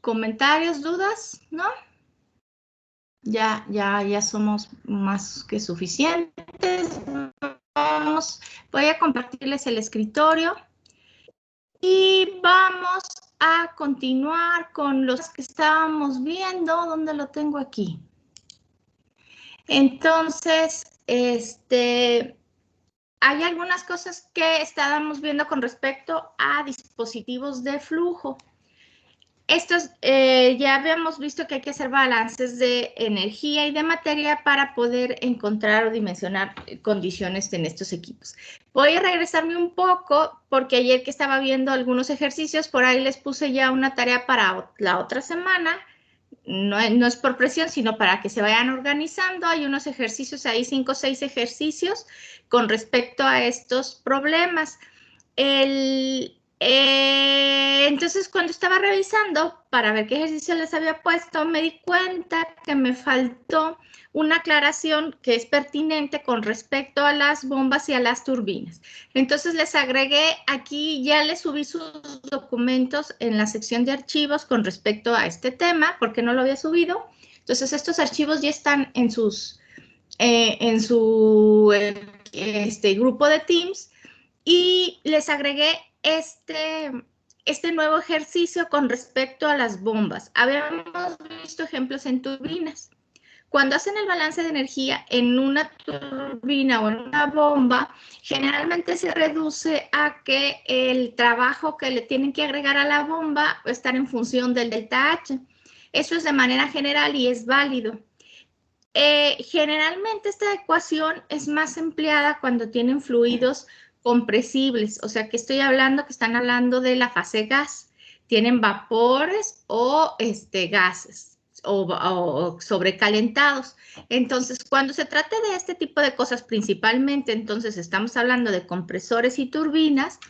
¿Comentarios, dudas? ¿No? Ya somos más que suficientes. Voy a compartirles el escritorio y vamos a continuar con los que estábamos viendo. ¿Dónde lo tengo aquí? Entonces, hay algunas cosas que estábamos viendo con respecto a dispositivos de flujo. Estos ya habíamos visto que hay que hacer balances de energía y de materia para poder encontrar o dimensionar condiciones en estos equipos. Voy a regresarme un poco porque ayer que estaba viendo algunos ejercicios, por ahí les puse ya una tarea para la otra semana. No es por presión, sino para que se vayan organizando. Hay unos ejercicios ahí, 5 o 6 ejercicios con respecto a estos problemas. Entonces, cuando estaba revisando para ver qué ejercicio les había puesto, me di cuenta que me faltó una aclaración que es pertinente con respecto a las bombas y a las turbinas. Entonces, les agregué aquí, ya les subí sus documentos en la sección de archivos con respecto a este tema, porque no lo había subido. Entonces, estos archivos ya están en su grupo de Teams. Y les agregué este nuevo ejercicio con respecto a las bombas. Habíamos visto ejemplos en turbinas. Cuando hacen el balance de energía en una turbina o en una bomba, generalmente se reduce a que el trabajo que le tienen que agregar a la bomba va a estar en función del delta H. Eso es de manera general y es válido. Generalmente esta ecuación es más empleada cuando tienen fluidos compresibles, o sea que estoy hablando que están hablando de la fase gas, tienen vapores o gases o sobrecalentados. Entonces, cuando se trata de este tipo de cosas principalmente, entonces estamos hablando de compresores y turbinas,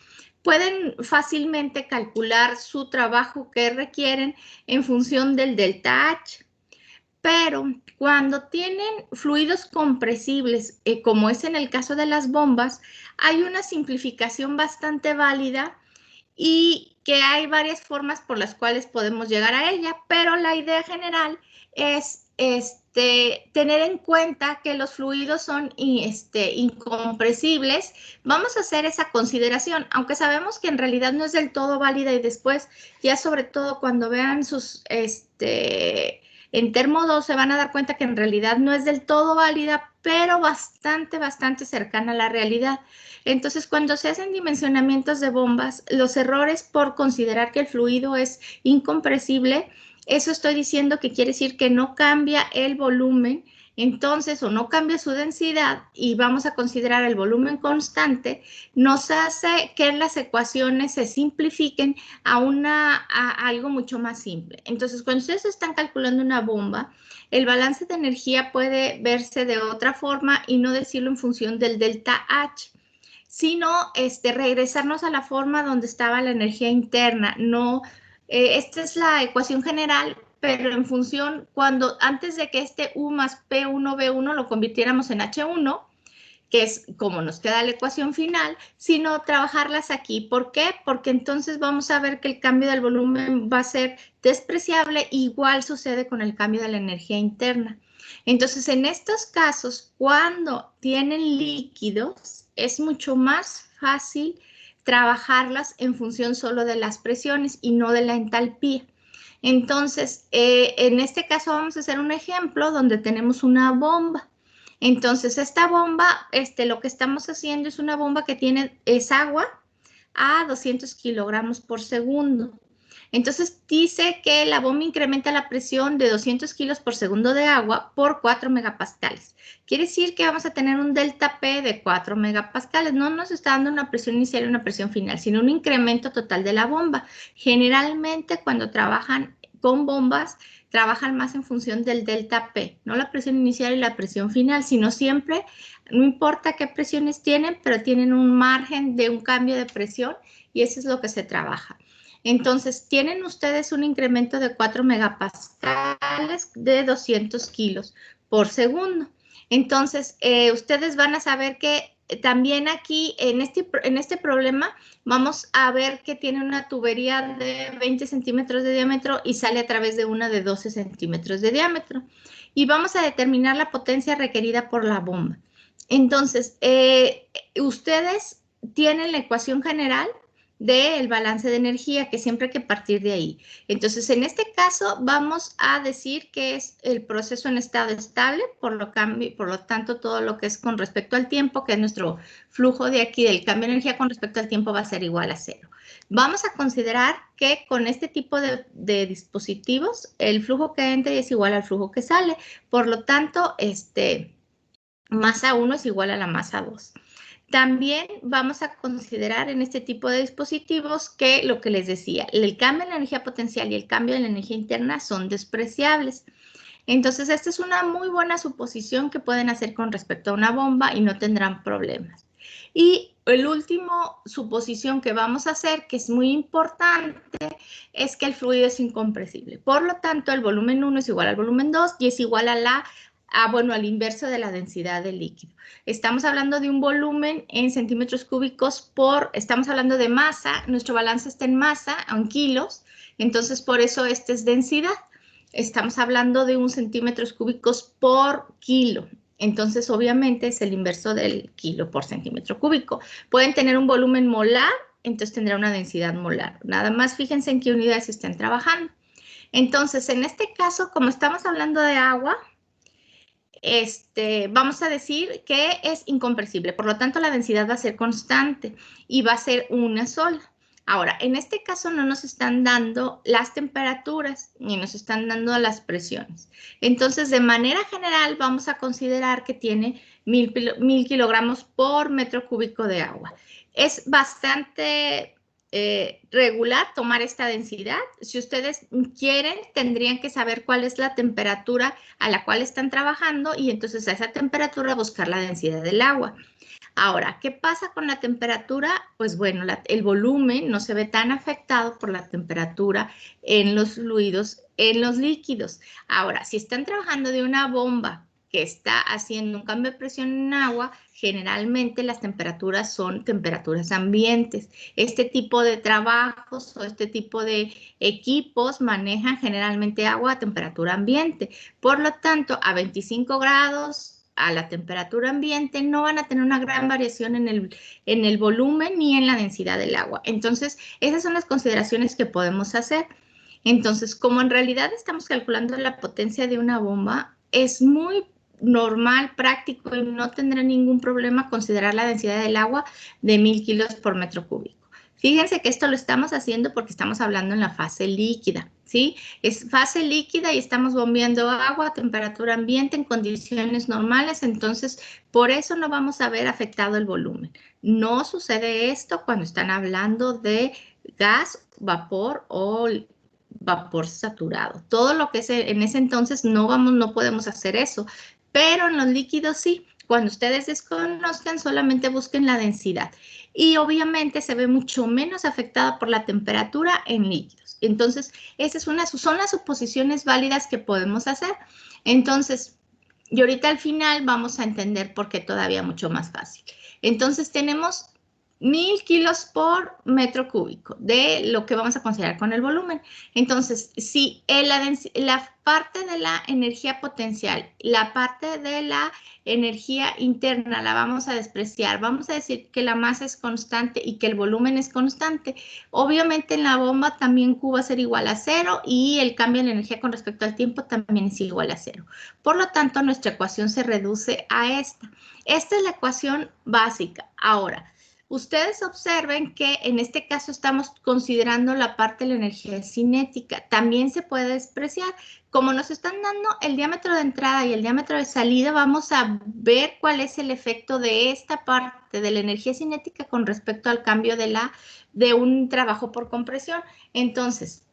pueden fácilmente calcular su trabajo que requieren en función del delta H. Pero cuando tienen fluidos compresibles, como es en el caso de las bombas, hay una simplificación bastante válida y que hay varias formas por las cuales podemos llegar a ella, pero la idea general es tener en cuenta que los fluidos son incompresibles. Vamos a hacer esa consideración, aunque sabemos que en realidad no es del todo válida y después, ya sobre todo cuando vean sus en Termo 2 se van a dar cuenta que en realidad no es del todo válida, pero bastante cercana a la realidad. Entonces, cuando se hacen dimensionamientos de bombas, los errores por considerar que el fluido es incompresible, eso estoy diciendo que quiere decir que no cambia el volumen, entonces, o no cambia su densidad y vamos a considerar el volumen constante, nos hace que las ecuaciones se simplifiquen a algo mucho más simple. Entonces, cuando ustedes están calculando una bomba, el balance de energía puede verse de otra forma y no decirlo en función del delta H, sino regresarnos a la forma donde estaba la energía interna. No, esta es la ecuación general, pero en función, antes de que este U más P1V1 lo convirtiéramos en H1, que es como nos queda la ecuación final, sino trabajarlas aquí. ¿Por qué? Porque entonces vamos a ver que el cambio del volumen va a ser despreciable, igual sucede con el cambio de la energía interna. Entonces, en estos casos, cuando tienen líquidos, es mucho más fácil trabajarlas en función solo de las presiones y no de la entalpía. Entonces, en este caso vamos a hacer un ejemplo donde tenemos una bomba. Entonces, esta bomba, lo que estamos haciendo es una bomba que es agua a 200 kilogramos por segundo. Entonces, dice que la bomba incrementa la presión de 200 kilos por segundo de agua por 4 megapascales. Quiere decir que vamos a tener un delta P de 4 megapascales. No nos está dando una presión inicial y una presión final, sino un incremento total de la bomba. Generalmente, cuando trabajan con bombas, trabajan más en función del delta P, no la presión inicial y la presión final, sino siempre, no importa qué presiones tienen, pero tienen un margen de un cambio de presión y eso es lo que se trabaja. Entonces, tienen ustedes un incremento de 4 megapascales de 200 kilos por segundo. Entonces, ustedes van a saber que también aquí en este problema vamos a ver que tiene una tubería de 20 centímetros de diámetro y sale a través de una de 12 centímetros de diámetro. Y vamos a determinar la potencia requerida por la bomba. Entonces, ustedes tienen la ecuación general del balance de energía, que siempre hay que partir de ahí. Entonces, en este caso, vamos a decir que es el proceso en estado estable, por lo tanto, todo lo que es con respecto al tiempo, que es nuestro flujo de aquí del cambio de energía con respecto al tiempo, va a ser igual a 0. Vamos a considerar que con este tipo de dispositivos, el flujo que entra es igual al flujo que sale. Por lo tanto, masa 1 es igual a la masa 2. También vamos a considerar en este tipo de dispositivos que lo que les decía, el cambio en la energía potencial y el cambio en la energía interna son despreciables. Entonces, esta es una muy buena suposición que pueden hacer con respecto a una bomba y no tendrán problemas. Y el último suposición que vamos a hacer, que es muy importante, es que el fluido es incompresible. Por lo tanto, el volumen 1 es igual al volumen 2 y es igual al inverso de la densidad del líquido. Estamos hablando de un volumen en centímetros cúbicos estamos hablando de masa, nuestro balance está en masa, en kilos, entonces por eso esta es densidad. Estamos hablando de 1 centímetros cúbicos por kilo. Entonces, obviamente, es el inverso del kilo por centímetro cúbico. Pueden tener un volumen molar, entonces tendrá una densidad molar. Nada más fíjense en qué unidades estén trabajando. Entonces, en este caso, como estamos hablando de agua, vamos a decir que es incompresible. Por lo tanto, la densidad va a ser constante y va a ser una sola. Ahora, en este caso no nos están dando las temperaturas ni nos están dando las presiones. Entonces, de manera general, vamos a considerar que tiene 1000 kilogramos por metro cúbico de agua. Es bastante regular tomar esta densidad. Si ustedes quieren, tendrían que saber cuál es la temperatura a la cual están trabajando y entonces a esa temperatura buscar la densidad del agua. Ahora, ¿qué pasa con la temperatura? Pues bueno, el volumen no se ve tan afectado por la temperatura en los fluidos, en los líquidos. Ahora, si están trabajando de una bomba que está haciendo un cambio de presión en agua, generalmente las temperaturas son temperaturas ambientes. Este tipo de trabajos o este tipo de equipos manejan generalmente agua a temperatura ambiente. Por lo tanto, a 25 grados a la temperatura ambiente no van a tener una gran variación en el volumen ni en la densidad del agua. Entonces, esas son las consideraciones que podemos hacer. Entonces, como en realidad estamos calculando la potencia de una bomba, es muy normal, práctico y no tendrá ningún problema considerar la densidad del agua de 1000 kilos por metro cúbico. Fíjense que esto lo estamos haciendo porque estamos hablando en la fase líquida, ¿sí? Es fase líquida y estamos bombeando agua a temperatura ambiente en condiciones normales, entonces por eso no vamos a ver afectado el volumen. No sucede esto cuando están hablando de gas, vapor o vapor saturado. Todo lo que es en ese entonces no podemos hacer eso, pero en los líquidos sí. Cuando ustedes desconozcan, solamente busquen la densidad. Y obviamente se ve mucho menos afectada por la temperatura en líquidos. Entonces, esas son las suposiciones válidas que podemos hacer. Entonces, y ahorita al final vamos a entender por qué todavía mucho más fácil. Entonces, tenemos 1000 kilos por metro cúbico de lo que vamos a considerar con el volumen. Entonces, si la parte de la energía potencial, la parte de la energía interna la vamos a despreciar, vamos a decir que la masa es constante y que el volumen es constante, obviamente en la bomba también Q va a ser igual a 0 y el cambio en la energía con respecto al tiempo también es igual a 0. Por lo tanto, nuestra ecuación se reduce a esta. Esta es la ecuación básica. Ahora, ustedes observen que en este caso estamos considerando la parte de la energía cinética. También se puede despreciar. Como nos están dando el diámetro de entrada y el diámetro de salida, vamos a ver cuál es el efecto de esta parte de la energía cinética con respecto al cambio de un trabajo por compresión. Entonces,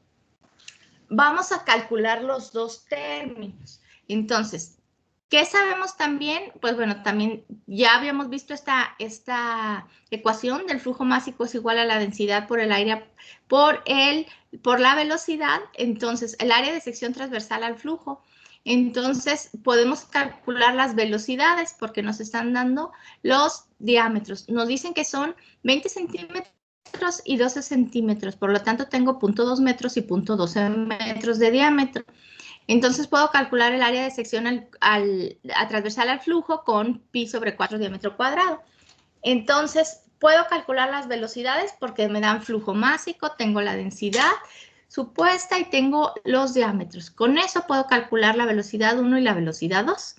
vamos a calcular los dos términos. Entonces, ¿qué sabemos también? Pues bueno, también ya habíamos visto esta ecuación del flujo másico es igual a la densidad por el aire por la velocidad. Entonces, el área de sección transversal al flujo Entonces, podemos calcular las velocidades porque nos están dando los diámetros. Nos dicen que son 20 centímetros y 12 centímetros. Por lo tanto, tengo 0.2 metros y 0.12 metros de diámetro. Entonces, puedo calcular el área de sección a transversal al flujo con pi sobre 4 diámetro cuadrado. Entonces, puedo calcular las velocidades porque me dan flujo másico, tengo la densidad supuesta y tengo los diámetros. Con eso puedo calcular la velocidad 1 y la velocidad 2.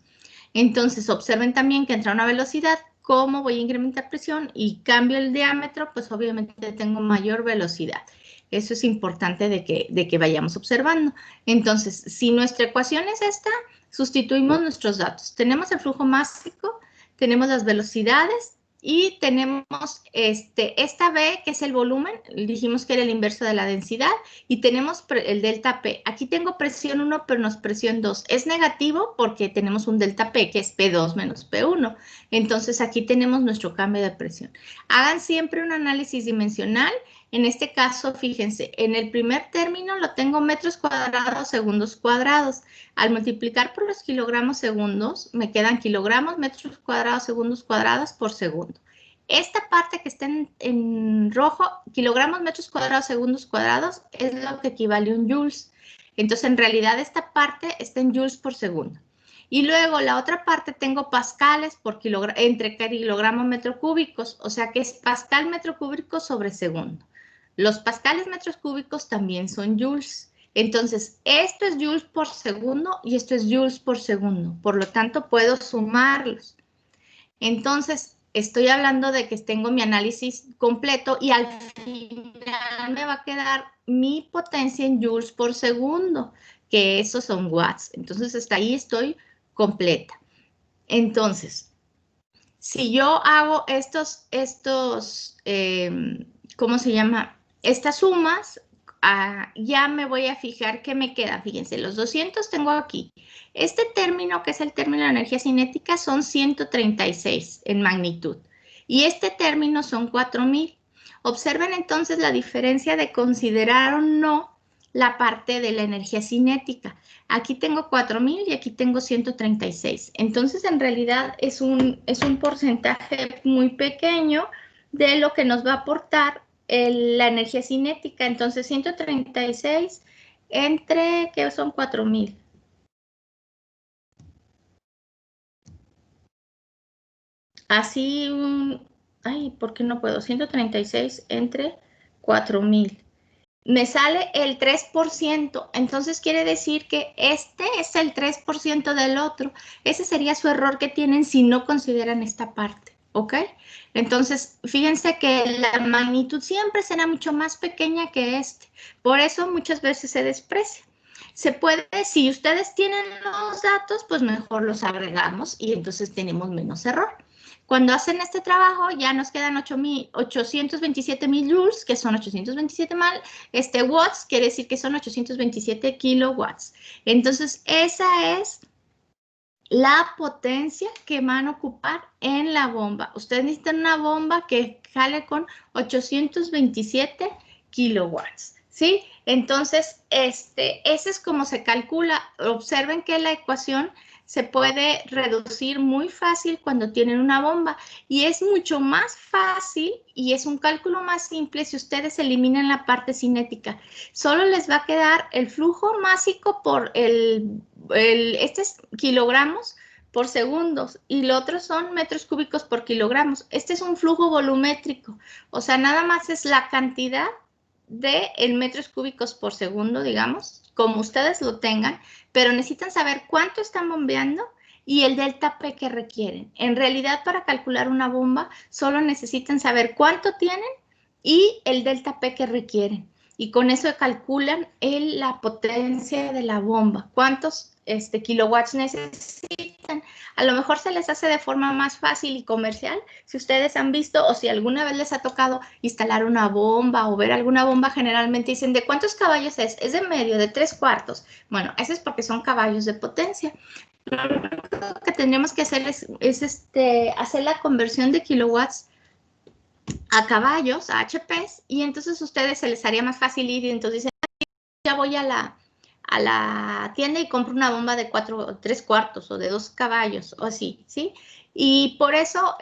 Entonces, observen también que entra una velocidad, ¿cómo voy a incrementar presión y cambio el diámetro? Pues obviamente tengo mayor velocidad. Eso es importante de que vayamos observando. Entonces, si nuestra ecuación es esta, sustituimos nuestros datos. Tenemos el flujo másico, tenemos las velocidades, y tenemos esta B, que es el volumen, dijimos que era el inverso de la densidad, y tenemos el delta P. Aquí tengo presión 1, pero no es presión 2. Es negativo porque tenemos un delta P, que es P2 menos P1. Entonces, aquí tenemos nuestro cambio de presión. Hagan siempre un análisis dimensional. En este caso, fíjense, en el primer término lo tengo metros cuadrados, segundos cuadrados. Al multiplicar por los kilogramos segundos, me quedan kilogramos, metros cuadrados, segundos cuadrados por segundo. Esta parte que está en rojo, kilogramos, metros cuadrados, segundos cuadrados, es lo que equivale a un joules. Entonces, en realidad, esta parte está en joules por segundo. Y luego, la otra parte tengo pascales por entre kilogramos metro cúbicos, o sea que es pascal metro cúbico sobre segundo. Los pascales metros cúbicos también son joules. Entonces, esto es joules por segundo y esto es joules por segundo. Por lo tanto, puedo sumarlos. Entonces, estoy hablando de que tengo mi análisis completo y al final me va a quedar mi potencia en joules por segundo, que esos son watts. Entonces, hasta ahí estoy completa. Entonces, si yo hago ¿cómo se llama? Estas sumas, ya me voy a fijar qué me queda. Fíjense, los 200 tengo aquí. Este término, que es el término de energía cinética, son 136 en magnitud. Y este término son 4000. Observen entonces la diferencia de considerar o no la parte de la energía cinética. Aquí tengo 4000 y aquí tengo 136. Entonces, en realidad es un porcentaje muy pequeño de lo que nos va a aportar la energía cinética. Entonces, 136 entre, ¿qué son 4000? Así, ay, ¿por qué no puedo? 136 entre 4000. Me sale el 3%, entonces quiere decir que este es el 3% del otro. Ese sería su error que tienen si no consideran esta parte, ¿ok? Entonces, fíjense que la magnitud siempre será mucho más pequeña que este. Por eso muchas veces se desprecia. Se puede, si ustedes tienen los datos, pues mejor los agregamos y entonces tenemos menos error. Cuando hacen este trabajo ya nos quedan 827,000 joules, que son 827 watts, quiere decir que son 827 kilowatts. Entonces, esa es la potencia que van a ocupar en la bomba. Ustedes necesitan una bomba que jale con 827 kilowatts, ¿sí? Entonces, ese es como se calcula. Observen que la ecuación se puede reducir muy fácil cuando tienen una bomba y es mucho más fácil y es un cálculo más simple si ustedes eliminan la parte cinética. Solo les va a quedar el flujo másico por este es kilogramos por segundos y lo otro son metros cúbicos por kilogramos. Este es un flujo volumétrico, o sea, nada más es la cantidad de metros cúbicos por segundo, digamos, como ustedes lo tengan, pero necesitan saber cuánto están bombeando y el delta P que requieren. En realidad, para calcular una bomba, solo necesitan saber cuánto tienen y el delta P que requieren. Y con eso calculan la potencia de la bomba, cuántos kilowatts necesitan. A lo mejor se les hace de forma más fácil y comercial, si ustedes han visto o si alguna vez les ha tocado instalar una bomba o ver alguna bomba, generalmente dicen, ¿de cuántos caballos es? Es de medio, de 3/4. Bueno, eso es porque son caballos de potencia. Lo que tenemos que hacer es hacer la conversión de kilowatts a caballos, a HPs, y entonces a ustedes se les haría más fácil ir y entonces dicen, ya voy a a la tienda y compro una bomba de 3/4 o de 2 caballos o así, ¿sí? Y por eso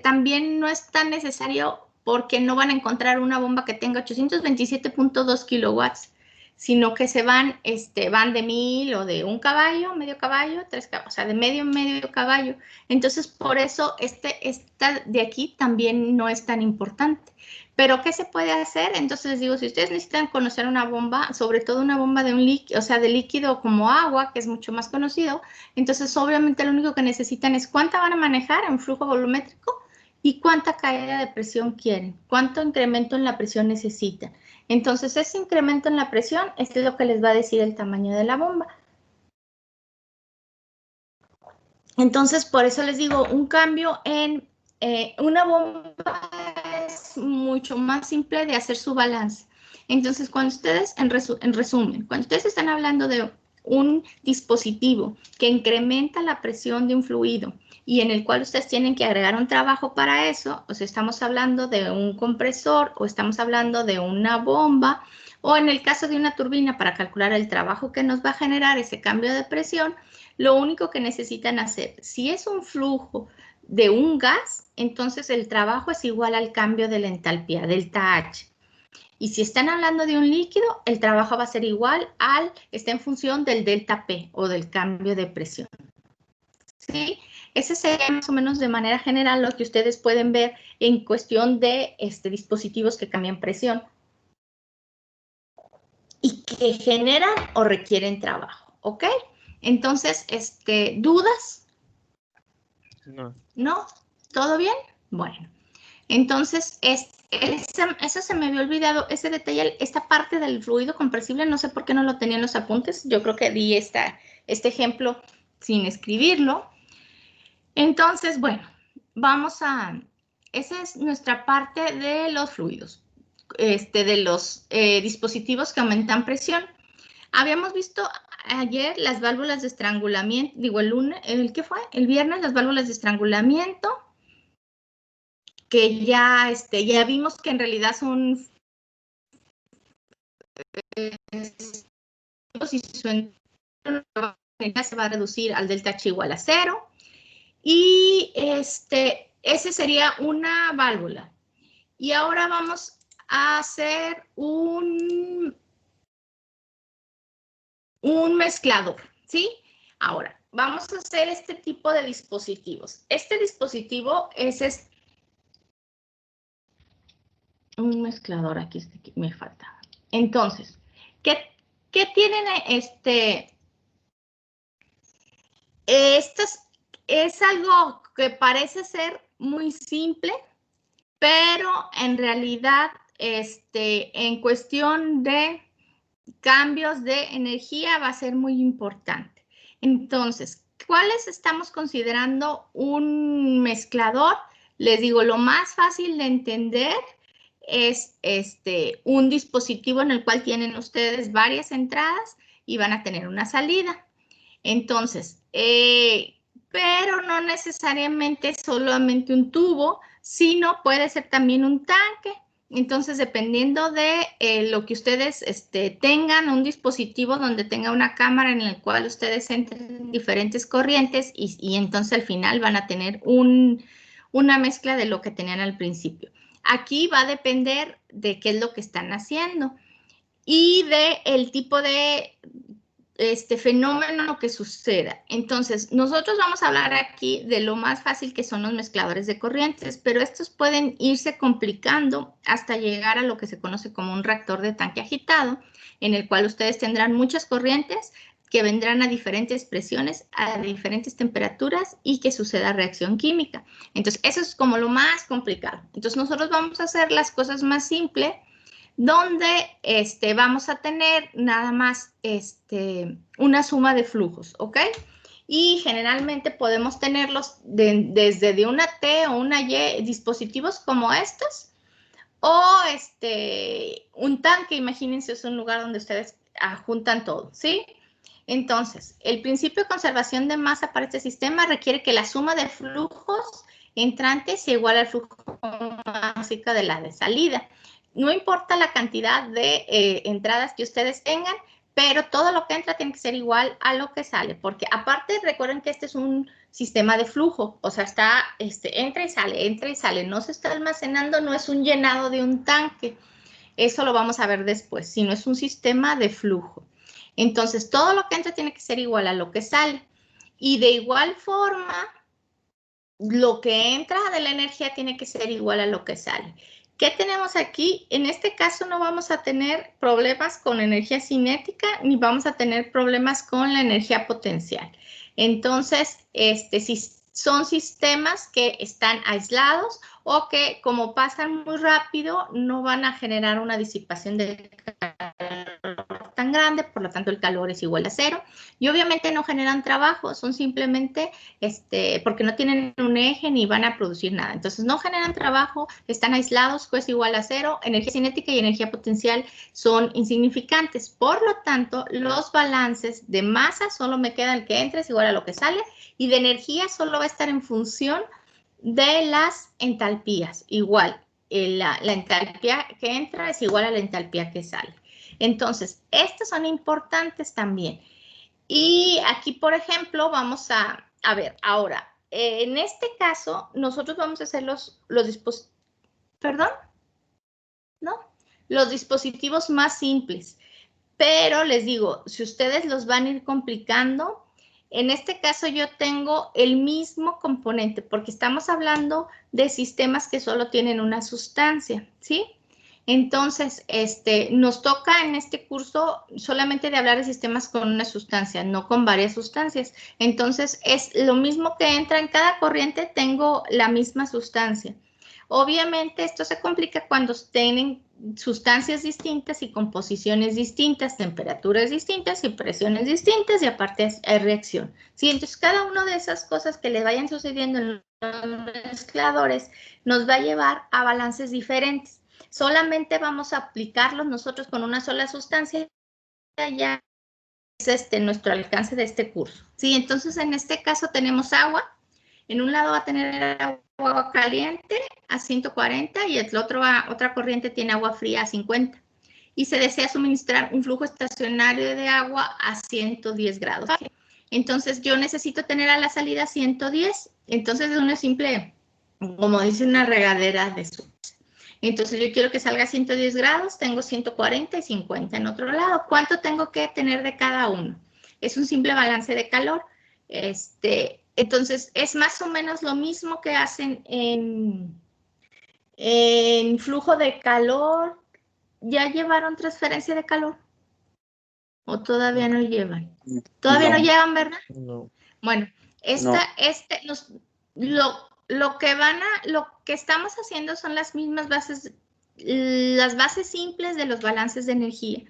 también no es tan necesario porque no van a encontrar una bomba que tenga 827.2 kilowatts, sino que se van de 1000 o de 1 caballo, medio caballo, 3 caballos, o sea, de medio caballo. Entonces, por eso esta de aquí también no es tan importante. Pero, ¿qué se puede hacer? Entonces les digo, si ustedes necesitan conocer una bomba, sobre todo una bomba de un líquido, o sea, de líquido como agua, que es mucho más conocido, entonces obviamente lo único que necesitan es cuánta van a manejar en flujo volumétrico y cuánta caída de presión quieren, cuánto incremento en la presión necesitan. Entonces, ese incremento en la presión, es lo que les va a decir el tamaño de la bomba. Entonces, por eso les digo, un cambio en una bomba es mucho más simple de hacer su balance. Entonces, cuando ustedes, en resumen, cuando ustedes están hablando de un dispositivo que incrementa la presión de un fluido y en el cual ustedes tienen que agregar un trabajo para eso, o sea, estamos hablando de un compresor o estamos hablando de una bomba o en el caso de una turbina para calcular el trabajo que nos va a generar ese cambio de presión, lo único que necesitan hacer, si es un flujo de un gas, entonces el trabajo es igual al cambio de la entalpía, delta H. Y si están hablando de un líquido, el trabajo va a ser igual está en función del delta P o del cambio de presión. ¿Sí? Ese sería más o menos de manera general lo que ustedes pueden ver en cuestión de dispositivos que cambian presión y que generan o requieren trabajo, ¿ok? Entonces, ¿dudas? No. ¿No? ¿Todo bien? Bueno, entonces, eso se me había olvidado, ese detalle, esta parte del fluido compresible, no sé por qué no lo tenía en los apuntes, yo creo que di este ejemplo sin escribirlo. Entonces, bueno, esa es nuestra parte de los fluidos, de los dispositivos que aumentan presión. Habíamos visto ayer las válvulas de estrangulamiento, digo el lunes, ¿qué fue? El viernes las válvulas de estrangulamiento, que ya vimos que en realidad son si su energía se va a reducir al delta H igual a 0 y ese sería una válvula. Y ahora vamos a hacer un mezclador, ¿sí? Ahora, vamos a hacer este tipo de dispositivos. Este dispositivo es un mezclador, aquí me falta. Entonces, ¿qué tienen esto es algo que parece ser muy simple, pero en realidad, en cuestión de cambios de energía va a ser muy importante. Entonces, ¿cuáles estamos considerando un mezclador? Les digo, lo más fácil de entender es un dispositivo en el cual tienen ustedes varias entradas y van a tener una salida. Entonces, pero no necesariamente solamente un tubo, sino puede ser también un tanque. Entonces, dependiendo de lo que ustedes tengan, un dispositivo donde tenga una cámara en el cual ustedes entren diferentes corrientes y entonces al final van a tener una mezcla de lo que tenían al principio. Aquí va a depender de qué es lo que están haciendo y del tipo de fenómeno que suceda. Entonces, nosotros vamos a hablar aquí de lo más fácil que son los mezcladores de corrientes, pero estos pueden irse complicando hasta llegar a lo que se conoce como un reactor de tanque agitado, en el cual ustedes tendrán muchas corrientes que vendrán a diferentes presiones, a diferentes temperaturas y que suceda reacción química. Entonces, eso es como lo más complicado. Entonces, nosotros vamos a hacer las cosas más simples, donde vamos a tener nada más una suma de flujos, ¿ok? Y generalmente podemos tenerlos desde de una T o una Y, dispositivos como estos, o un tanque, imagínense, es un lugar donde ustedes juntan todo, ¿sí? Entonces, el principio de conservación de masa para este sistema requiere que la suma de flujos entrantes sea igual al flujo básico de la de salida. No importa la cantidad de entradas que ustedes tengan, pero todo lo que entra tiene que ser igual a lo que sale, porque aparte recuerden que este es un sistema de flujo, o sea, entra y sale, no se está almacenando, no es un llenado de un tanque, eso lo vamos a ver después, sino es un sistema de flujo. Entonces, todo lo que entra tiene que ser igual a lo que sale, y de igual forma, lo que entra de la energía tiene que ser igual a lo que sale. ¿Qué tenemos aquí? En este caso no vamos a tener problemas con energía cinética ni vamos a tener problemas con la energía potencial. Entonces, si son sistemas que están aislados o que como pasan muy rápido no van a generar una disipación de calor tan grande, por lo tanto el calor es igual a cero y obviamente no generan trabajo, son simplemente porque no tienen un eje ni van a producir nada. Entonces no generan trabajo, están aislados, Q es igual a cero, energía cinética y energía potencial son insignificantes. Por lo tanto, los balances de masa solo me queda el que entra es igual a lo que sale y de energía solo va a estar en función de las entalpías. Igual, la entalpía que entra es igual a la entalpía que sale. Entonces, estos son importantes también. Y aquí, por ejemplo, vamos a ver, ahora, en este caso, nosotros vamos a hacer los dispositivos, ¿perdón? ¿No? Los dispositivos más simples. Pero les digo, si ustedes los van a ir complicando, en este caso yo tengo el mismo componente, porque estamos hablando de sistemas que solo tienen una sustancia, ¿sí? Entonces, nos toca en este curso solamente de hablar de sistemas con una sustancia, no con varias sustancias. Entonces, es lo mismo que entra en cada corriente, tengo la misma sustancia. Obviamente, esto se complica cuando tienen sustancias distintas y composiciones distintas, temperaturas distintas y presiones distintas y aparte hay reacción. ¿Sí? Entonces, cada una de esas cosas que le vayan sucediendo en los mezcladores nos va a llevar a balances diferentes. Solamente vamos a aplicarlos nosotros con una sola sustancia, ya es nuestro alcance de este curso. Sí, entonces en este caso tenemos agua, en un lado va a tener agua caliente a 140 y el otra corriente tiene agua fría a 50. Y se desea suministrar un flujo estacionario de agua a 110 grados. Entonces yo necesito tener a la salida 110, entonces es una simple, como dice, una regadera de su. Entonces yo quiero que salga a 110 grados, tengo 140 y 50 en otro lado. ¿Cuánto tengo que tener de cada uno? Es un simple balance de calor. Entonces es más o menos lo mismo que hacen en flujo de calor. ¿Ya llevaron transferencia de calor? ¿O todavía no llevan? Todavía no llevan, ¿verdad? No. Bueno, lo que estamos haciendo son las mismas bases, las bases simples de los balances de energía.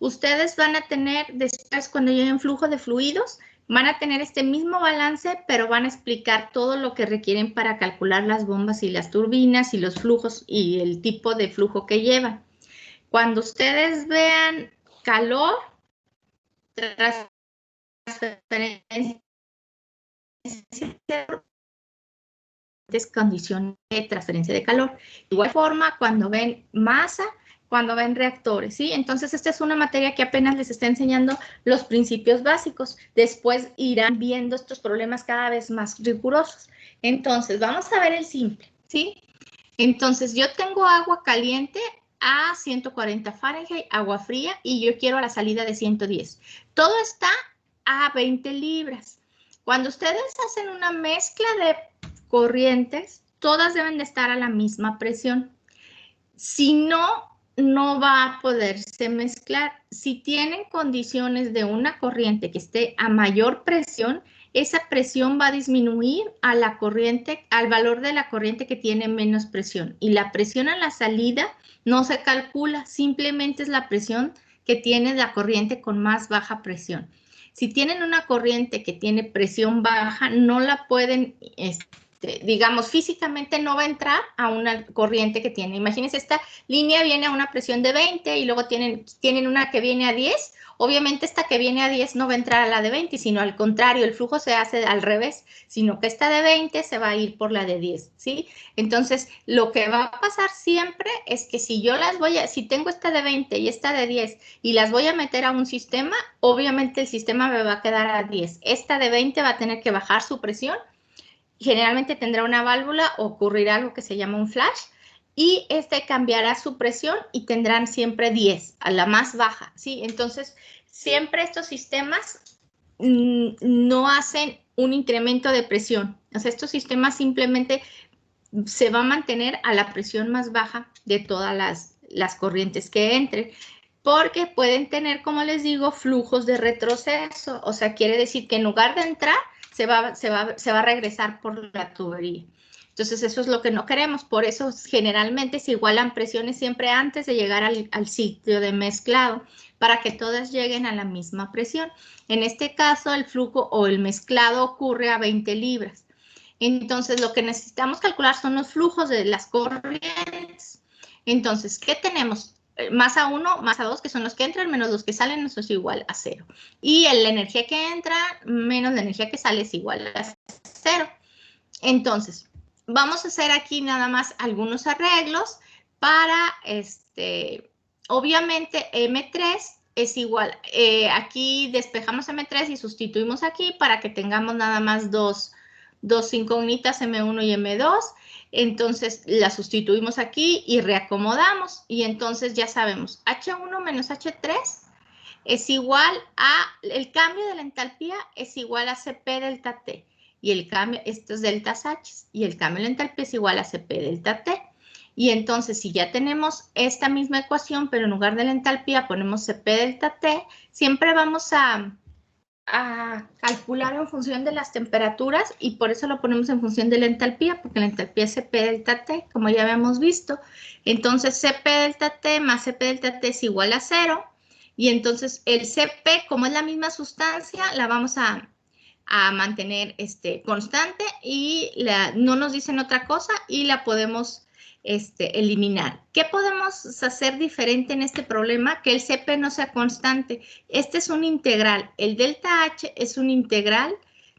Ustedes van a tener después, cuando lleguen flujo de fluidos, van a tener este mismo balance, pero van a explicar todo lo que requieren para calcular las bombas y las turbinas y los flujos y el tipo de flujo que llevan. Cuando ustedes vean calor, transferencia, condiciones de transferencia de calor. De igual forma, cuando ven masa, cuando ven reactores, ¿sí? Entonces, esta es una materia que apenas les está enseñando los principios básicos. Después irán viendo estos problemas cada vez más rigurosos. Entonces, vamos a ver el simple, ¿sí? Entonces, yo tengo agua caliente a 140 Fahrenheit, agua fría, y yo quiero a la salida de 110. Todo está a 20 libras. Cuando ustedes hacen una mezcla de corrientes, todas deben de estar a la misma presión. Si no, no va a poderse mezclar. Si tienen condiciones de una corriente que esté a mayor presión, esa presión va a disminuir a la corriente, al valor de la corriente que tiene menos presión. Y la presión a la salida no se calcula, simplemente es la presión que tiene la corriente con más baja presión. Si tienen una corriente que tiene presión baja, no la pueden digamos, físicamente no va a entrar a una corriente que tiene. Imagínense, esta línea viene a una presión de 20 y luego tienen una que viene a 10. Obviamente esta que viene a 10 no va a entrar a la de 20, sino al contrario, el flujo se hace al revés, sino que esta de 20 se va a ir por la de 10, ¿sí? Entonces, lo que va a pasar siempre es que si si tengo esta de 20 y esta de 10 y las voy a meter a un sistema, obviamente el sistema me va a quedar a 10. Esta de 20 va a tener que bajar su presión, generalmente tendrá una válvula o ocurrirá algo que se llama un flash, y cambiará su presión y tendrán siempre 10, a la más baja, ¿sí? Entonces, siempre estos sistemas no hacen un incremento de presión. O sea, estos sistemas simplemente se va a mantener a la presión más baja de todas las corrientes que entren, porque pueden tener, como les digo, flujos de retroceso. O sea, quiere decir que en lugar de entrar, se va a regresar por la tubería. Entonces, eso es lo que no queremos. Por eso, generalmente, se igualan presiones siempre antes de llegar al sitio de mezclado, para que todas lleguen a la misma presión. En este caso, el flujo o el mezclado ocurre a 20 libras. Entonces, lo que necesitamos calcular son los flujos de las corrientes. Entonces, ¿qué tenemos? Masa 1, masa 2, que son los que entran, menos los que salen, eso es igual a 0. Y la energía que entra menos la energía que sale es igual a 0. Entonces, vamos a hacer aquí nada más algunos arreglos para, obviamente, M3 es igual. Aquí despejamos M3 y sustituimos aquí para que tengamos nada más dos incógnitas, M1 y M2. Entonces, la sustituimos aquí y reacomodamos. Y entonces ya sabemos, H1 menos H3 es igual el cambio de la entalpía es igual a Cp delta T. Y el cambio, estos deltas H, y el cambio de la entalpía es igual a Cp delta T. Y entonces, si ya tenemos esta misma ecuación, pero en lugar de la entalpía ponemos Cp delta T, siempre vamos a calcular en función de las temperaturas, y por eso lo ponemos en función de la entalpía, porque la entalpía es Cp delta T, como ya habíamos visto. Entonces, Cp delta T más Cp delta T es igual a 0, y entonces el Cp, como es la misma sustancia, la vamos a mantener constante, y no nos dicen otra cosa, y la podemos eliminar. ¿Qué podemos hacer diferente en este problema? Que el Cp no sea constante. Este es un integral. El delta H es un integral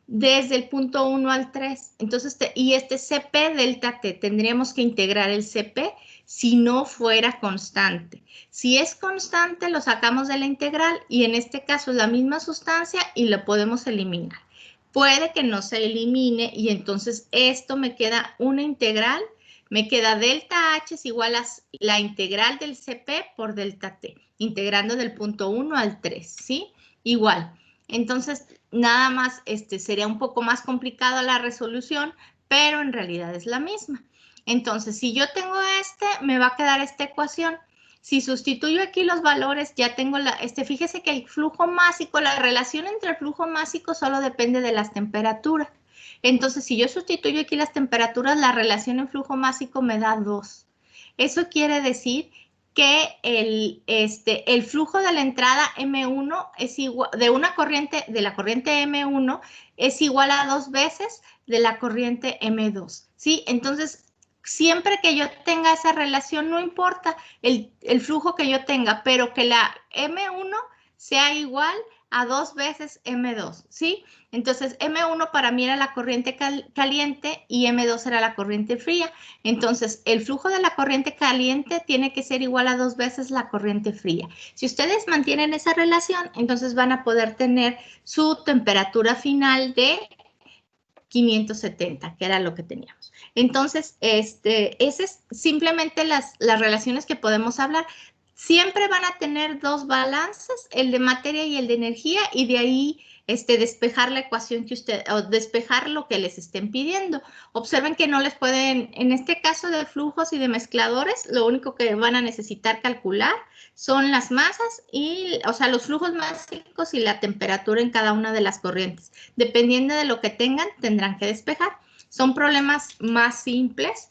desde el punto 1 al 3. Entonces, y Cp delta T, tendríamos que integrar el Cp si no fuera constante. Si es constante, lo sacamos de la integral, y en este caso es la misma sustancia y lo podemos eliminar. Puede que no se elimine, y entonces esto me queda una integral. Me queda delta H es igual a la integral del Cp por delta T, integrando del punto 1 al 3, ¿sí? Igual. Entonces, nada más sería un poco más complicado la resolución, pero en realidad es la misma. Entonces, si yo tengo me va a quedar esta ecuación. Si sustituyo aquí los valores, ya tengo fíjese que el flujo másico, la relación entre el flujo másico solo depende de las temperaturas. Entonces, si yo sustituyo aquí las temperaturas, la relación en flujo másico me da 2. Eso quiere decir que el flujo de la entrada M1 es igual, de la corriente M1 es igual a 2 veces de la corriente M2, ¿sí? Entonces, siempre que yo tenga esa relación, no importa el flujo que yo tenga, pero que la M1 sea igual a 2 veces M2, ¿sí? Entonces, M1 para mí era la corriente caliente y M2 era la corriente fría. Entonces, el flujo de la corriente caliente tiene que ser igual a 2 veces la corriente fría. Si ustedes mantienen esa relación, entonces van a poder tener su temperatura final de 570, que era lo que teníamos. Entonces, esas es simplemente las relaciones que podemos hablar. Siempre van a tener dos balances, el de materia y el de energía, y de ahí despejar la ecuación o despejar lo que les estén pidiendo. Observen que no les pueden, en este caso de flujos y de mezcladores, lo único que van a necesitar calcular son las masas o sea, los flujos másicos y la temperatura en cada una de las corrientes. Dependiendo de lo que tengan, tendrán que despejar. Son problemas más simples,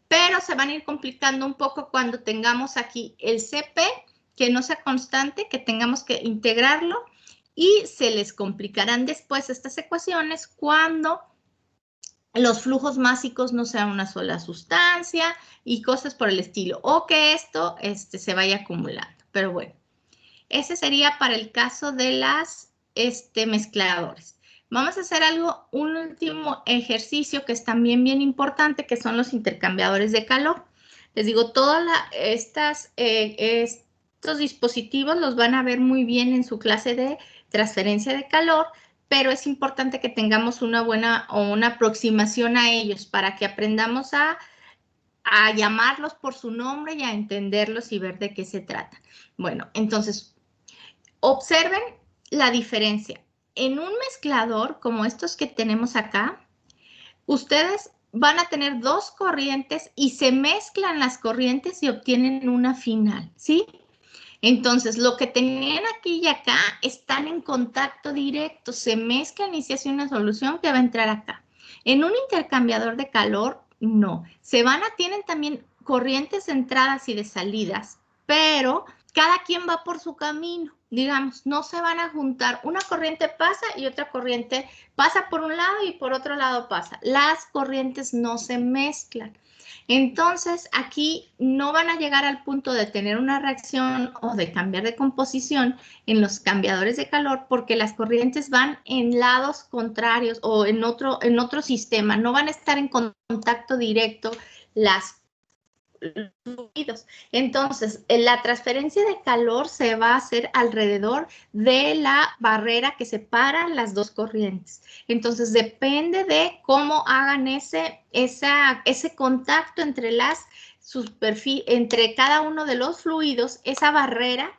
pero se van a ir complicando un poco cuando tengamos aquí el Cp, que no sea constante, que tengamos que integrarlo, y se les complicarán después estas ecuaciones cuando los flujos másicos no sean una sola sustancia y cosas por el estilo, o que esto se vaya acumulando. Pero bueno, ese sería para el caso de las mezcladores. Vamos a hacer un último ejercicio que es también bien importante, que son los intercambiadores de calor. Les digo, estos dispositivos los van a ver muy bien en su clase de transferencia de calor, pero es importante que tengamos una buena o una aproximación a ellos para que aprendamos a llamarlos por su nombre y a entenderlos y ver de qué se trata. Bueno, entonces, observen la diferencia. En un mezclador como estos que tenemos acá, ustedes van a tener dos corrientes y se mezclan las corrientes y obtienen una final, ¿sí? Entonces, lo que tenían aquí y acá están en contacto directo, se mezclan y se hace una solución que va a entrar acá. En un intercambiador de calor, no. Tienen también corrientes de entradas y de salidas, pero cada quien va por su camino, digamos, no se van a juntar. Una corriente pasa y otra corriente pasa por un lado y por otro lado pasa. Las corrientes no se mezclan. Entonces, aquí no van a llegar al punto de tener una reacción o de cambiar de composición en los cambiadores de calor porque las corrientes van en lados contrarios o en otro sistema, no van a estar en contacto directo las fluidos. Entonces, la transferencia de calor se va a hacer alrededor de la barrera que separa las dos corrientes. Entonces, depende de cómo hagan ese contacto entre cada uno de los fluidos. Esa barrera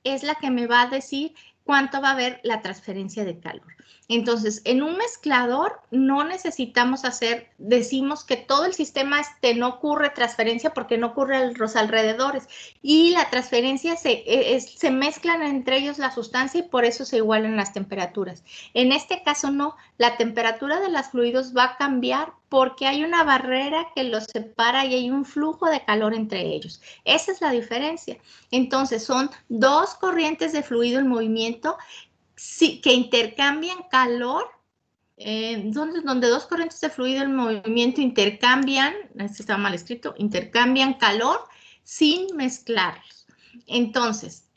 es la que me va a decir cuánto va a haber la transferencia de calor. Entonces, en un mezclador no necesitamos decimos que todo el sistema no ocurre transferencia porque no ocurre a los alrededores y la transferencia se mezclan entre ellos la sustancia y por eso se igualan las temperaturas. En este caso no, la temperatura de los fluidos va a cambiar porque hay una barrera que los separa y hay un flujo de calor entre ellos. Esa es la diferencia. Entonces, son dos corrientes de fluido en movimiento que intercambian calor, donde dos corrientes de fluido en movimiento intercambian calor sin mezclarlos. Entonces,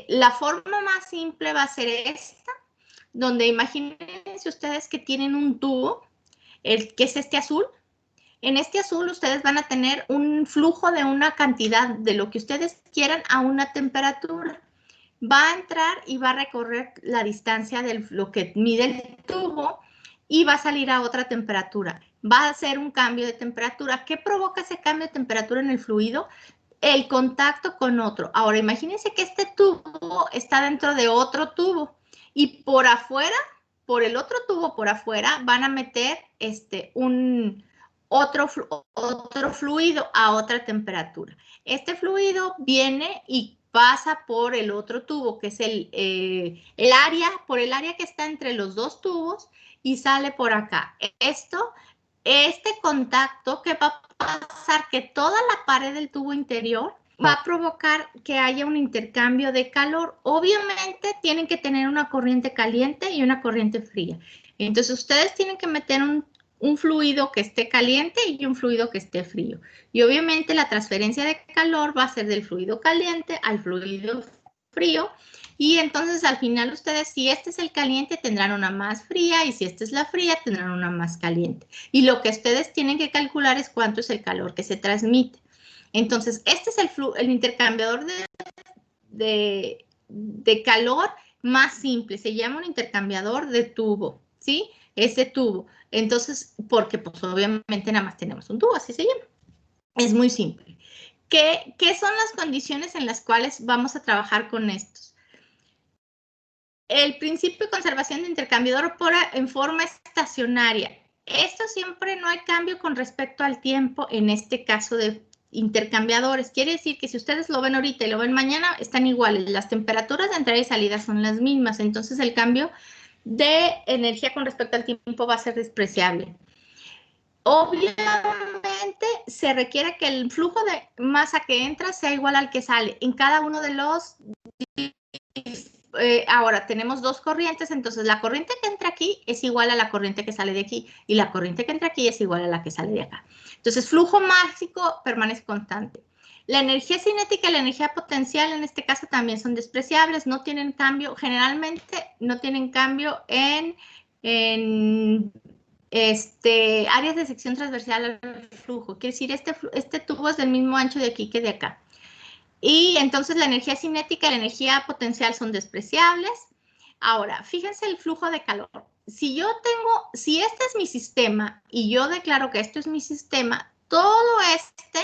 la forma más simple va a ser esta, donde imagínense ustedes que tienen un tubo, que es este azul. En este azul ustedes van a tener un flujo de una cantidad de lo que ustedes quieran a una temperatura. Va a entrar y va a recorrer la distancia de lo que mide el tubo y va a salir a otra temperatura. Va a hacer un cambio de temperatura. ¿Qué provoca ese cambio de temperatura en el fluido? El contacto con otro. Ahora, imagínense que este tubo está dentro de otro tubo y por afuera, por el otro tubo por afuera, van a meter otro fluido a otra temperatura. Este fluido viene y pasa por el otro tubo, que es el área que está entre los dos tubos y sale por acá. Este contacto que va a pasar que toda la pared del tubo interior va a provocar que haya un intercambio de calor. Obviamente tienen que tener una corriente caliente y una corriente fría. Entonces ustedes tienen que meter un fluido que esté caliente y un fluido que esté frío. Y obviamente la transferencia de calor va a ser del fluido caliente al fluido frío. Y entonces al final ustedes, si este es el caliente, tendrán una más fría y si esta es la fría, tendrán una más caliente. Y lo que ustedes tienen que calcular es cuánto es el calor que se transmite. Entonces, este es el intercambiador de calor más simple. Se llama un intercambiador de tubo, ¿sí? Ese tubo. Entonces, porque pues obviamente nada más tenemos un tubo, así se llama. Es muy simple. ¿Qué son las condiciones en las cuales vamos a trabajar con estos? El principio de conservación de intercambiador en forma estacionaria. Esto siempre no hay cambio con respecto al tiempo en este caso de intercambiadores. Quiere decir que si ustedes lo ven ahorita y lo ven mañana, están iguales. Las temperaturas de entrada y salida son las mismas. Entonces, el cambio de energía con respecto al tiempo va a ser despreciable. Obviamente, se requiere que el flujo de masa que entra sea igual al que sale en cada uno de los ahora tenemos dos corrientes, entonces la corriente que entra aquí es igual a la corriente que sale de aquí y la corriente que entra aquí es igual a la que sale de acá. Entonces, flujo mágico permanece constante. La energía cinética y la energía potencial en este caso también son despreciables, no tienen cambio, generalmente no tienen cambio en áreas de sección transversal al flujo. Quiere decir, este tubo es del mismo ancho de aquí que de acá. Y entonces la energía cinética y la energía potencial son despreciables. Ahora, fíjense el flujo de calor. Si este es mi sistema y yo declaro que esto es mi sistema, todo este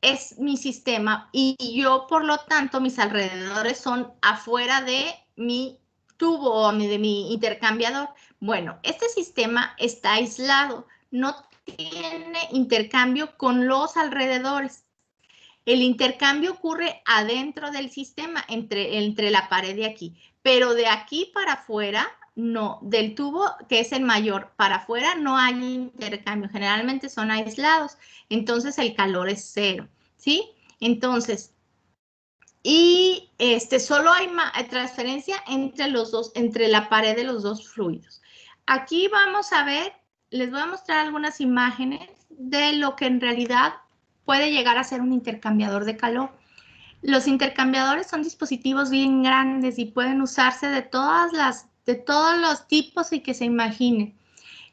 es mi sistema y yo, por lo tanto, mis alrededores son afuera de mi tubo o de mi intercambiador. Bueno, este sistema está aislado, no tiene intercambio con los alrededores. El intercambio ocurre adentro del sistema, entre la pared de aquí, pero de aquí para afuera, no, del tubo que es el mayor para afuera no hay intercambio, generalmente son aislados, entonces el calor es cero, ¿sí? Entonces, y solo hay transferencia entre los dos, entre la pared de los dos fluidos. Aquí vamos a ver, les voy a mostrar algunas imágenes de lo que en realidad puede llegar a ser un intercambiador de calor. Los intercambiadores son dispositivos bien grandes y pueden usarse de todos los tipos y que se imaginen.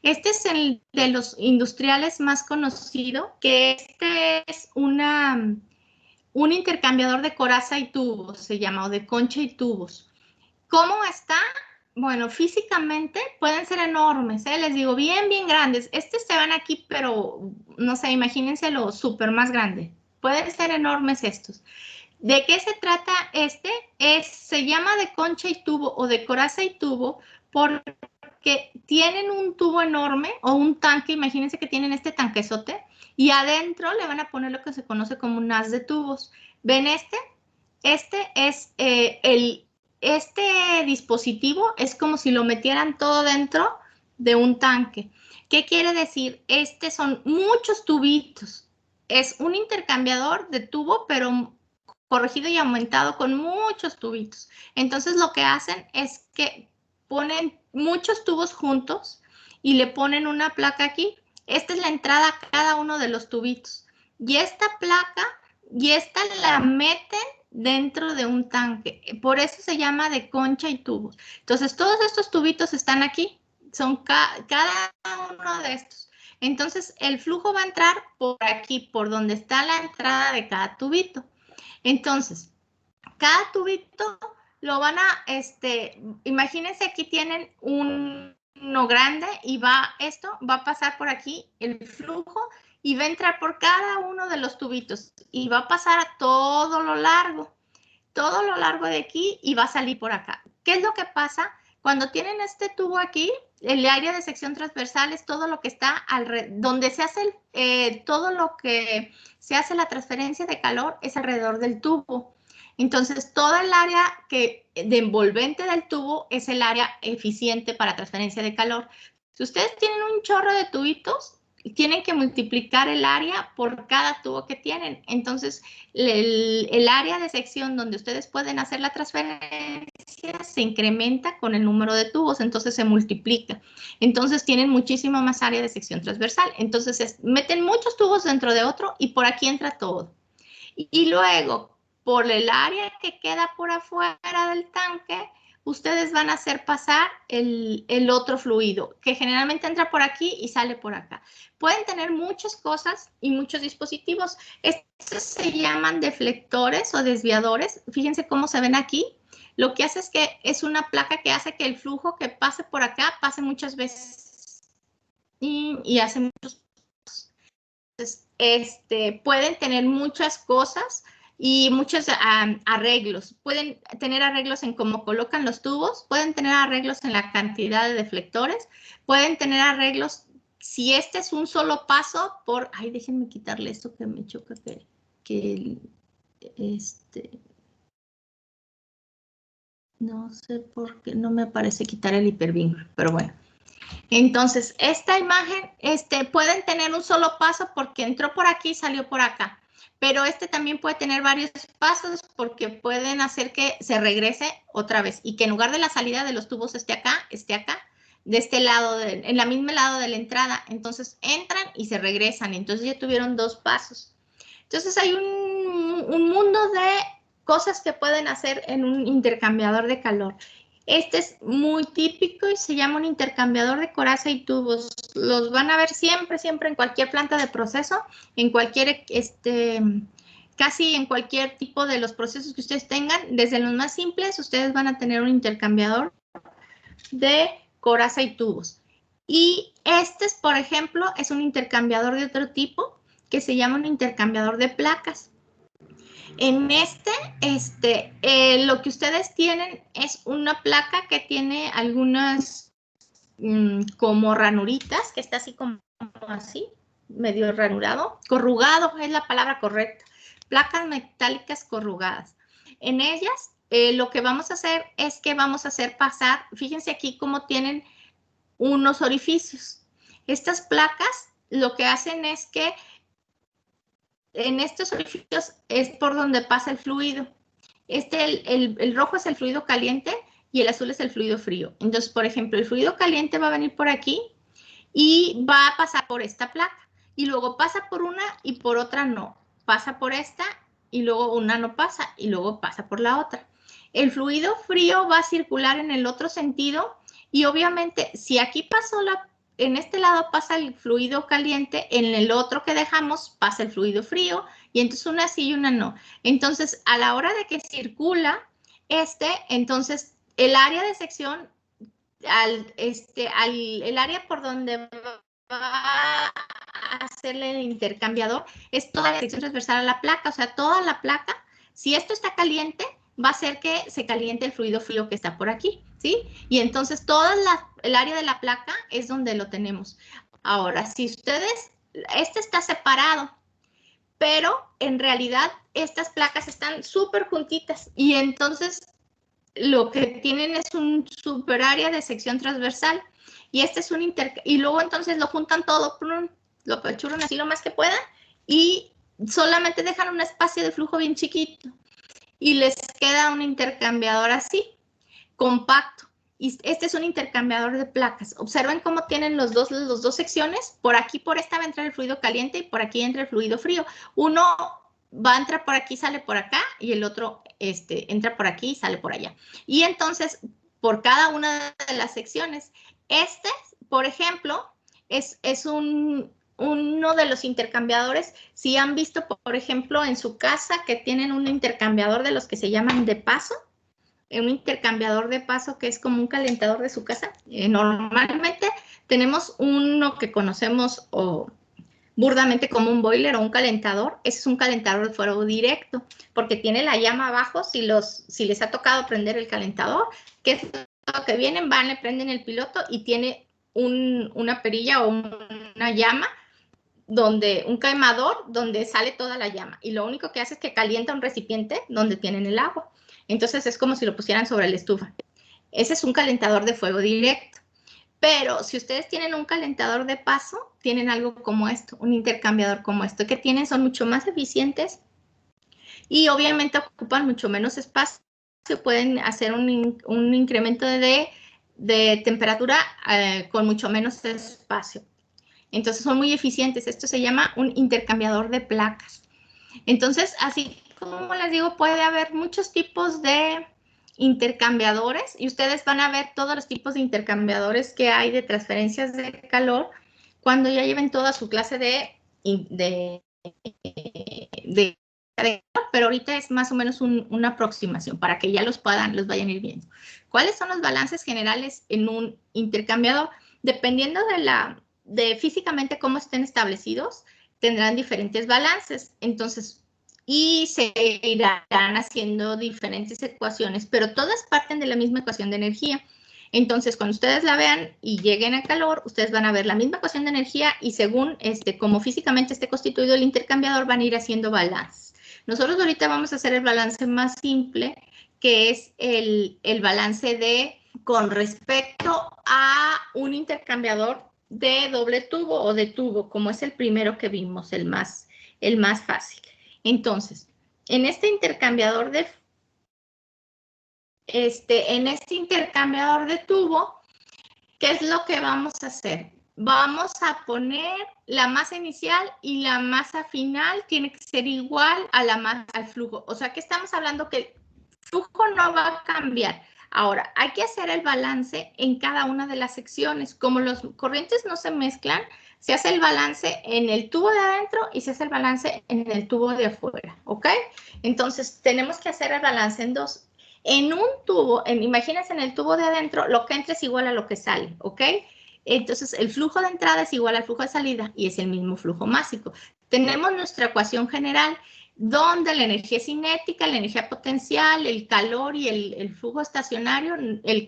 Este es el de los industriales más conocido, que este es un intercambiador de coraza y tubos, se llama, o de concha y tubos. ¿Cómo está? Bueno, físicamente pueden ser enormes, les digo, bien, bien grandes. Se van aquí, pero no sé, imagínense lo súper más grande. Pueden ser enormes estos. ¿De qué se trata se llama de concha y tubo o de coraza y tubo porque tienen un tubo enorme o un tanque, imagínense que tienen este tanquesote y adentro le van a poner lo que se conoce como un haz de tubos. ¿Ven este? Este dispositivo es como si lo metieran todo dentro de un tanque. ¿Qué quiere decir? Son muchos tubitos. Es un intercambiador de tubo, pero corregido y aumentado con muchos tubitos. Entonces lo que hacen es que ponen muchos tubos juntos y le ponen una placa aquí. Esta es la entrada a cada uno de los tubitos. Y esta placa, la meten dentro de un tanque. Por eso se llama de concha y tubos. Entonces, todos estos tubitos están aquí. Son cada uno de estos. Entonces, el flujo va a entrar por aquí, por donde está la entrada de cada tubito. Entonces, cada tubito lo van a, imagínense aquí tienen uno grande y va a pasar por aquí el flujo y va a entrar por cada uno de los tubitos y va a pasar a todo lo largo de aquí y va a salir por acá. ¿Qué es lo que pasa? Cuando tienen este tubo aquí, el área de sección transversal es todo lo que está alrededor, donde se hace todo lo que se hace la transferencia de calor es alrededor del tubo. Entonces, toda el área de envolvente del tubo es el área eficiente para transferencia de calor. Si ustedes tienen un chorro de tubitos, tienen que multiplicar el área por cada tubo que tienen. Entonces, el área de sección donde ustedes pueden hacer la transferencia se incrementa con el número de tubos, entonces se multiplica. Entonces, tienen muchísimo más área de sección transversal. Entonces, meten muchos tubos dentro de otro y por aquí entra todo. Y luego, por el área que queda por afuera del tanque, ustedes van a hacer pasar el otro fluido, que generalmente entra por aquí y sale por acá. Pueden tener muchas cosas y muchos dispositivos. Estos se llaman deflectores o desviadores. Fíjense cómo se ven aquí. Lo que hace es que es una placa que hace que el flujo que pase por acá pase muchas veces y hace muchos. Entonces, pueden tener muchas cosas y muchos arreglos. Pueden tener arreglos en cómo colocan los tubos, pueden tener arreglos en la cantidad de deflectores, pueden tener arreglos si este es un solo paso ay, déjenme quitarle esto que me choca no sé por qué no me parece quitar el hipervínculo, pero bueno. Entonces, esta imagen, pueden tener un solo paso porque entró por aquí y salió por acá. pero este también puede tener varios pasos porque pueden hacer que se regrese otra vez y que en lugar de la salida de los tubos esté acá, de este lado, en la misma lado de la entrada. Entonces entran y se regresan. Entonces ya tuvieron 2 pasos. Entonces hay un mundo de cosas que pueden hacer en un intercambiador de calor. Este es muy típico y se llama un intercambiador de coraza y tubos. Los van a ver siempre, siempre en cualquier planta de proceso, en cualquier, casi en cualquier tipo de los procesos que ustedes tengan. Desde los más simples, ustedes van a tener un intercambiador de coraza y tubos. Y este, por ejemplo, es un intercambiador de otro tipo que se llama un intercambiador de placas. En lo que ustedes tienen es una placa que tiene algunas como ranuritas, que está así como así, medio ranurado. Corrugado es la palabra correcta. Placas metálicas corrugadas. En ellas, lo que vamos a hacer es que vamos a hacer pasar, fíjense aquí cómo tienen unos orificios. Estas placas lo que hacen es que en estos orificios es por donde pasa el fluido. El rojo es el fluido caliente y el azul es el fluido frío. Entonces, por ejemplo, el fluido caliente va a venir por aquí y va a pasar por esta placa. Y luego pasa por una y por otra no. Pasa por esta y luego una no pasa y luego pasa por la otra. El fluido frío va a circular en el otro sentido y obviamente si aquí pasó en este lado pasa el fluido caliente, en el otro que dejamos pasa el fluido frío y entonces una sí y una no. Entonces, a la hora de que circula entonces el área de sección, el área por donde va a hacerle el intercambiador es toda la sección transversal a la placa, o sea, toda la placa. Si esto está caliente, va a hacer que se caliente el fluido frío que está por aquí, ¿sí? Y entonces toda el área de la placa es donde lo tenemos. Ahora, si ustedes, está separado, pero en realidad estas placas están súper juntitas y entonces lo que tienen es un super área de sección transversal y es un y luego entonces lo juntan todo, lo apachurran así lo más que puedan y solamente dejan un espacio de flujo bien chiquito y les queda un intercambiador así, compacto. Y este es un intercambiador de placas. Observen cómo tienen las dos secciones. Por aquí, por esta va a entrar el fluido caliente y por aquí entra el fluido frío. Uno va a entrar por aquí, sale por acá y el otro entra por aquí y sale por allá. Y entonces, por cada una de las secciones, por ejemplo, es uno de los intercambiadores. Si han visto, por ejemplo, en su casa que tienen un intercambiador de los que se llaman de paso, un intercambiador de paso que es como un calentador de su casa. Normalmente tenemos uno que conocemos burdamente como un boiler o un calentador. Ese es un calentador de fuego directo porque tiene la llama abajo. Si les ha tocado prender el calentador, que es lo que vienen, van, le prenden el piloto y tiene una perilla o una llama, un quemador donde sale toda la llama y lo único que hace es que calienta un recipiente donde tienen el agua. Entonces es como si lo pusieran sobre la estufa. Ese es un calentador de fuego directo. Pero si ustedes tienen un calentador de paso, tienen algo como esto, un intercambiador como esto, que son mucho más eficientes y obviamente ocupan mucho menos espacio. Pueden hacer un incremento de temperatura con mucho menos espacio. Entonces son muy eficientes. Esto se llama un intercambiador de placas. Entonces, así como les digo, puede haber muchos tipos de intercambiadores y ustedes van a ver todos los tipos de intercambiadores que hay de transferencias de calor cuando ya lleven toda su clase pero ahorita es más o menos una aproximación para que ya los vayan a ir viendo. ¿Cuáles son los balances generales en un intercambiador? Dependiendo de físicamente cómo estén establecidos, tendrán diferentes balances. Entonces, y se irán haciendo diferentes ecuaciones, pero todas parten de la misma ecuación de energía. Entonces, cuando ustedes la vean y lleguen a calor, ustedes van a ver la misma ecuación de energía y según cómo físicamente esté constituido el intercambiador, van a ir haciendo balances. Nosotros ahorita vamos a hacer el balance más simple, que es el balance con respecto a un intercambiador de doble tubo o de tubo, como es el primero que vimos, el más fácil. Entonces, en este intercambiador de tubo, ¿qué es lo que vamos a hacer? Vamos a poner la masa inicial y la masa final tiene que ser igual a la masa, al flujo. O sea, que estamos hablando que el flujo no va a cambiar. Ahora, hay que hacer el balance en cada una de las secciones. Como los corrientes no se mezclan, se hace el balance en el tubo de adentro y se hace el balance en el tubo de afuera, ¿ok? Entonces, tenemos que hacer el balance en dos. En un tubo, imagínense en el tubo de adentro, lo que entra es igual a lo que sale, ¿ok? Entonces, el flujo de entrada es igual al flujo de salida y es el mismo flujo másico. Tenemos nuestra ecuación general, donde la energía cinética, la energía potencial, el calor y el flujo estacionario,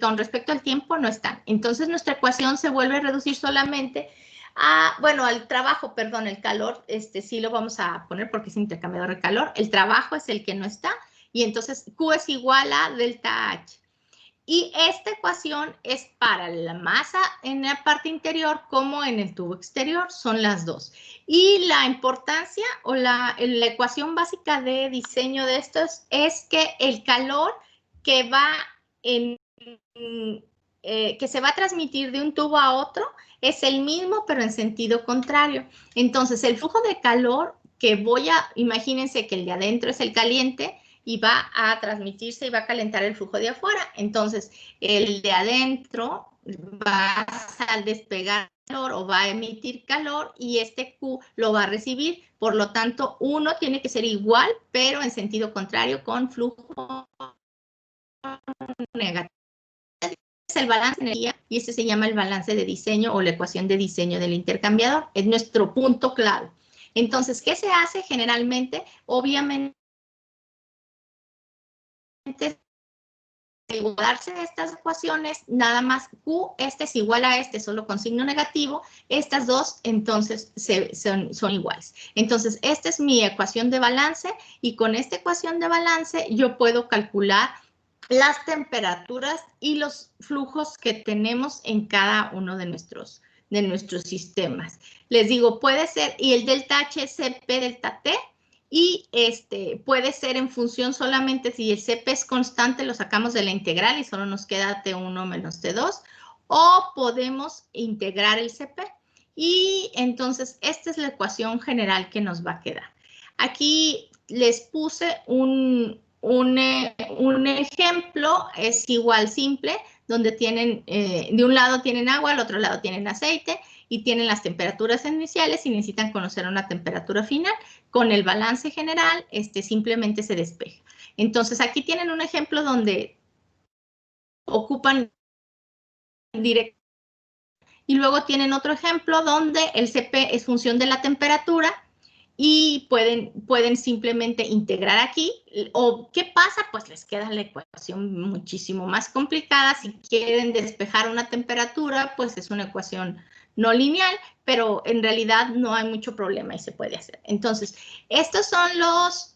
con respecto al tiempo, no están. Entonces, nuestra ecuación se vuelve a reducir solamente a, bueno, al trabajo, perdón, el calor, sí lo vamos a poner porque es intercambiador de calor. El trabajo es el que no está y entonces Q es igual a delta H. Y esta ecuación es para la masa en la parte interior como en el tubo exterior, son las dos. Y la importancia o la ecuación básica de diseño de estos es que el calor que que se va a transmitir de un tubo a otro es el mismo, pero en sentido contrario. Entonces, el flujo de calor que imagínense que el de adentro es el caliente, y va a transmitirse y va a calentar el flujo de afuera. Entonces, el de adentro va a despegar calor o va a emitir calor y este Q lo va a recibir. Por lo tanto, uno tiene que ser igual, pero en sentido contrario, con flujo negativo. Es el balance de energía y este se llama el balance de diseño o la ecuación de diseño del intercambiador. Es nuestro punto clave. Entonces, ¿qué se hace generalmente? Obviamente, igualarse estas ecuaciones, nada más Q, este es igual a este, solo con signo negativo, estas dos entonces son iguales. Entonces, esta es mi ecuación de balance y con esta ecuación de balance yo puedo calcular las temperaturas y los flujos que tenemos en cada uno de nuestros sistemas. Les digo, puede ser, y el delta H es CP delta T, y puede ser en función solamente si el CP es constante, lo sacamos de la integral y solo nos queda T1 menos T2, o podemos integrar el CP. Y entonces, esta es la ecuación general que nos va a quedar. Aquí les puse un ejemplo, es igual simple, donde tienen, de un lado tienen agua, al otro lado tienen aceite, y tienen las temperaturas iniciales y necesitan conocer una temperatura final. Con el balance general, simplemente se despeja. Entonces, aquí tienen un ejemplo donde ocupan directo. Y luego tienen otro ejemplo donde el CP es función de la temperatura y pueden simplemente integrar aquí. ¿O qué pasa? Pues les queda la ecuación muchísimo más complicada. Si quieren despejar una temperatura, pues es una ecuación no lineal, pero en realidad no hay mucho problema y se puede hacer. Entonces, estos son los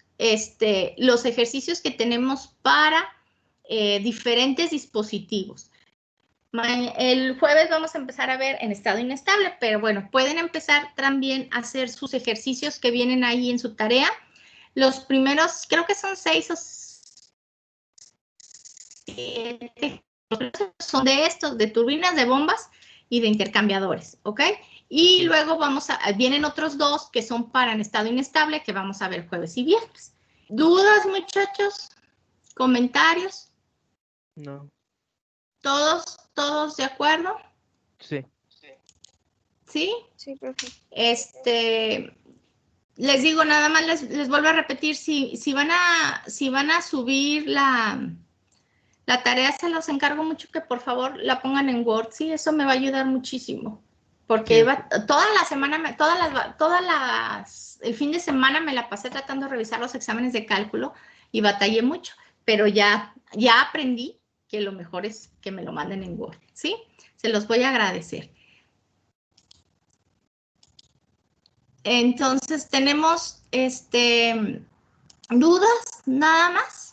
ejercicios que tenemos para diferentes dispositivos. El jueves vamos a empezar a ver en estado inestable, pero bueno, pueden empezar también a hacer sus ejercicios que vienen ahí en su tarea. Los primeros, creo que son 6 o 7, son de estos, de turbinas, de bombas y de intercambiadores, ¿ok? Y luego vienen otros 2 que son para en estado inestable, que vamos a ver jueves y viernes. ¿Dudas, muchachos? ¿Comentarios? No. ¿Todos de acuerdo? Sí. ¿Sí? Sí, profe. Les digo, nada más les vuelvo a repetir, si van a subir la tarea, se los encargo mucho que por favor la pongan en Word, sí, eso me va a ayudar muchísimo, porque Sí. toda la semana, el fin de semana me la pasé tratando de revisar los exámenes de cálculo y batallé mucho, pero ya aprendí que lo mejor es que me lo manden en Word, ¿sí? Se los voy a agradecer. Entonces, tenemos, ¿dudas? Nada más.